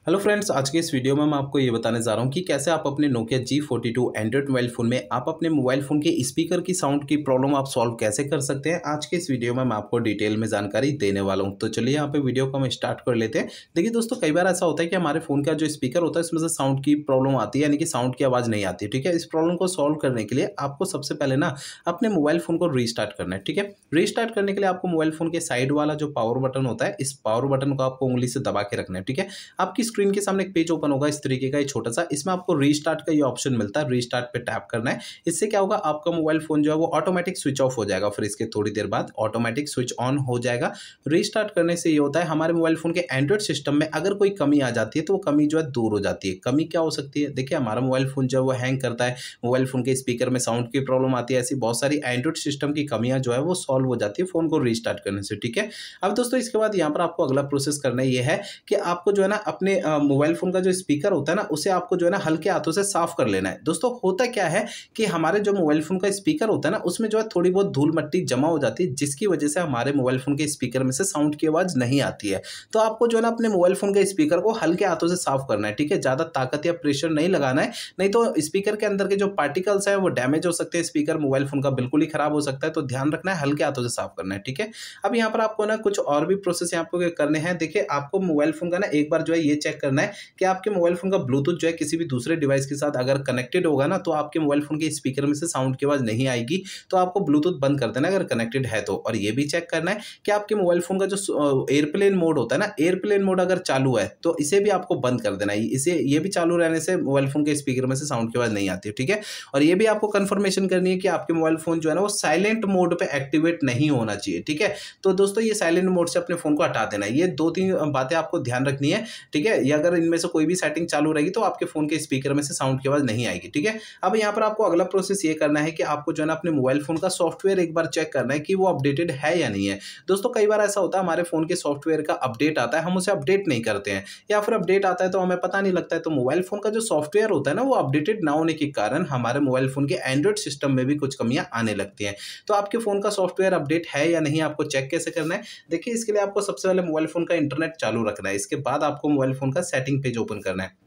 Hello friends, आज के इस वीडियो में मैं आपको ये बताने जा रहा हूँ कि कैसे आप अपने Nokia G42 Android mobile phone में आप अपने मोबाइल फ़ोन के स्पीकर की साउंड की प्रॉब्लम आप सॉल्व कैसे कर सकते हैं। आज के इस वीडियो में मैं आपको डिटेल में जानकारी देने वाला हूँ। तो चलिए यहाँ पे वीडियो को हम स्टार्ट कर लेते हैं। देखिए दोस्तों, कई बार ऐसा होता है कि हमारे फ़ोन का जो स्पीकर होता है उसमें से साउंड की प्रॉब्लम आती है, यानी कि साउंड की आवाज़ नहीं आती। ठीक है, इस प्रॉब्लम को सॉल्व करने के लिए आपको सबसे पहले ना अपने मोबाइल फ़ोन को रीस्टार्ट करना है। ठीक है, रीस्टार्ट करने के लिए आपको मोबाइल फ़ोन के साइड वाला जो पावर बटन होता है, इस पावर बटन को आपको उंगली से दबा के रखना है। ठीक है, आपकी स्क्रीन के सामने एक पेज ओपन होगा इस तरीके का, ये छोटा सा, इसमें आपको रीस्टार्ट का ये ऑप्शन मिलता है। रीस्टार्ट पे टैप करना है। इससे क्या होगा, आपका मोबाइल फोन जो है वो ऑटोमेटिक स्विच ऑफ हो जाएगा, फिर इसके थोड़ी देर बाद ऑटोमेटिक स्विच ऑन हो जाएगा। रीस्टार्ट करने से ये होता है, हमारे मोबाइल फोन के एंड्रॉइड सिस्टम में अगर कोई कमी आ जाती है तो वो कमी जो है दूर हो जाती है। कमी क्या हो सकती है, देखिए हमारा मोबाइल फोन जो है वो हैंग करता है, मोबाइल फोन के स्पीकर में साउंड की प्रॉब्लम आती है, ऐसी बहुत सारी एंड्रॉइड सिस्टम की कमियां जो है वो सॉल्व हो जाती है फोन को रीस्टार्ट करने से। ठीक है, अब दोस्तों इसके बाद यहाँ पर आपको अगला प्रोसेस करना ये है कि आपको जो है ना अपने मोबाइल फोन का जो स्पीकर होता है ना, उसे आपको जो है ना हल्के हाथों से साफ कर लेना है। दोस्तों होता क्या है कि हमारे जो मोबाइल फोन का स्पीकर होता है ना, उसमें जो है थोड़ी बहुत धूल मिट्टी जमा हो जाती है, जिसकी वजह से हमारे मोबाइल फोन के स्पीकर में से साउंड की आवाज नहीं आती है। तो आपको जो है ना अपने मोबाइल फोन के स्पीकर को हल्के हाथों से साफ करना है। ठीक है, ज्यादा ताकत या प्रेशर नहीं लगाना है, नहीं तो स्पीकर के अंदर के जो पार्टिकल्स है वो डैमेज हो सकते हैं, स्पीकर मोबाइल फोन का बिल्कुल ही खराब हो सकता है। तो ध्यान रखना है, हल्के हाथों से साफ करना है। ठीक है, अब यहाँ पर आपको ना कुछ और भी प्रोसेस यहाँ पे करने हैं। देखिए, आपको मोबाइल फोन का ना एक बार जो है ये चेक करना है कि आपके मोबाइल फोन का ब्लूटूथ जो है किसी भी दूसरे डिवाइस के साथ अगर कनेक्टेड होगा ना, तो आपके मोबाइल फोन के स्पीकर में से साउंड की आवाज नहीं आएगी। तो आपको ब्लूटूथ बंद कर देना अगर कनेक्टेड है तो। और ये भी चेक करना है कि आपके मोबाइल फोन का जो एयरप्लेन मोड होता है ना, एयरप्लेन मोड अगर चालू है तो इसे भी आपको बंद कर देना है। इसे ये भी चालू रहने से मोबाइल फोन के स्पीकर में से साउंड की आवाज नहीं आती है। ठीक है, और ये भी आपको कंफर्मेशन करनी है कि आपके मोबाइल फोन जो है ना वो साइलेंट मोड पे एक्टिवेट नहीं होना चाहिए। ठीक है, तो दोस्तों ये साइलेंट मोड से अपने फोन को हटा देना है। ये दो तीन बातें आपको ध्यान रखनी है। ठीक है, ये अगर इनमें से कोई भी सेटिंग चालू रहेगी तो आपके फोन के स्पीकर में से साउंड की आवाज नहीं आएगी। ठीक है, अब यहाँ पर आपको अगला प्रोसेस ये करना है कि आपको जो है ना अपने मोबाइल फोन का सॉफ्टवेयर एक बार चेक करना है कि वो अपडेटेड है या नहीं है। दोस्तों कई बार ऐसा होता है, हमारे फोन के सॉफ्टवेयर का अपडेट आता है, हम उसे अपडेट नहीं करते हैं, या फिर अपडेट आता है तो हमें पता नहीं लगता है। तो मोबाइल फोन का जो सॉफ्टवेयर होता है ना, वो अपडेटेड ना होने के कारण हमारे मोबाइल फोन के एंड्रॉइड सिस्टम में भी कुछ कमियां आने लगती हैं। तो आपके फोन का सॉफ्टवेयर अपडेट है या नहीं, आपको चेक कैसे करना है। देखिए, इसके लिए आपको सबसे पहले मोबाइल फोन का इंटरनेट चालू रखना है। इसके बाद आपको मोबाइल फोन का सेटिंग पेज ओपन करना है।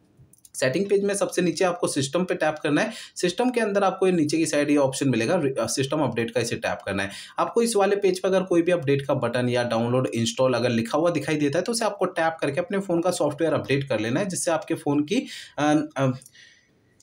सेटिंग पेज में सबसे नीचे आपको सिस्टम पे टैप करना है। सिस्टम के अंदर आपको ये नीचे की साइड ये ऑप्शन मिलेगा सिस्टम अपडेट का, इसे टैप करना है। आपको इस वाले पेज पर अगर कोई भी अपडेट का बटन या डाउनलोड इंस्टॉल अगर लिखा हुआ दिखाई देता है तो उसे आपको टैप करके अपने फोन का सॉफ्टवेयर अपडेट कर लेना है, जिससे आपके फोन की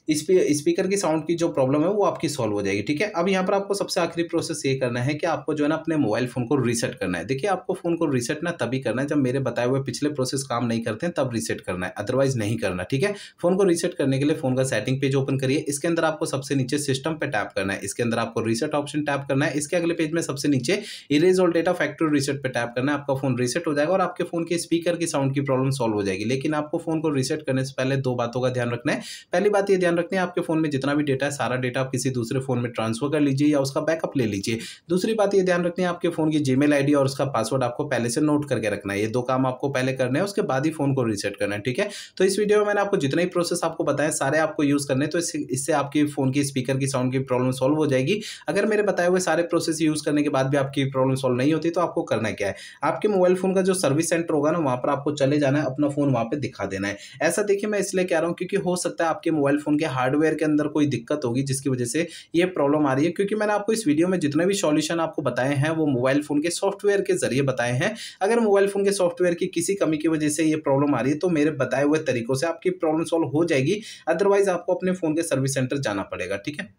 स्पीकर की साउंड की जो प्रॉब्लम है वो आपकी सॉल्व हो जाएगी। ठीक है, अब यहाँ पर आपको सबसे आखिरी प्रोसेस ये करना है कि आपको जो है ना अपने मोबाइल फोन को रीसेट करना है। देखिए, आपको फोन को रीसेट ना तभी करना है जब मेरे बताए हुए पिछले प्रोसेस काम नहीं करते हैं, तब रीसेट करना है, अदरवाइज नहीं करना। ठीक है, फोन को रीसेट करने के लिए फोन का सेटिंग पेज ओपन करिए। इसके अंदर आपको सबसे नीचे सिस्टम पे टैप करना है। इसके अंदर आपको रीसेट ऑप्शन टैप करना है। इसके अगले पेज में सबसे नीचे erase all data factory reset पे टैप करना है। आपका फोन रीसेट हो जाएगा और आपके फोन के स्पीकर की साउंड की प्रॉब्लम सॉल्व हो जाएगी। लेकिन आपको फोन को रीसेट करने से पहले दो बातों का ध्यान रखना है। पहली बात ये ध्यान रखनी है, आपके फोन में जितना भी डेटा है सारा डेटा आप किसी दूसरे फोन में ट्रांसफर कर लीजिए या उसका बैकअप ले लीजिए। दूसरी बात ये ध्यान रखनी है, आपके फोन की जीमेल आईडी और उसका पासवर्ड आपको पहले से नोट करके रखना है। ये दो काम आपको पहले करने हैं, उसके बाद ही फोन को रीसेट करना है। ठीक है, तो इस वीडियो में मैंने आपको जितने ही प्रोसेस आपको बताए सारे आपको यूज करने हैं, तो इससे आपकी फोन की स्पीकर की साउंड की प्रॉब्लम सॉल्व हो जाएगी। अगर मेरे बताए हुए सारे प्रोसेस यूज करने के बाद भी आपकी प्रॉब्लम सॉल्व नहीं होती तो आपको करना क्या है, आपके मोबाइल फोन का जो सर्विस सेंटर होगा ना, वहां पर आपको चले जाना है, अपना फोन वहां पे दिखा देना है। ऐसा देखिए मैं इसलिए कह रहा हूँ क्योंकि हो सकता है आपके मोबाइल फोन के हार्डवेयर के अंदर कोई दिक्कत होगी जिसकी वजह से ये प्रॉब्लम आ रही है। क्योंकि मैंने आपको इस वीडियो में जितने भी सॉल्यूशन आपको बताए हैं वो मोबाइल फोन के सॉफ्टवेयर के जरिए बताए हैं। अगर मोबाइल फोन के सॉफ्टवेयर की किसी कमी की वजह से ये प्रॉब्लम आ रही है तो मेरे बताए हुए तरीकों से आपकी प्रॉब्लम सॉल्व हो जाएगी, अदरवाइज आपको अपने फोन के सर्विस सेंटर जाना पड़ेगा। ठीक है।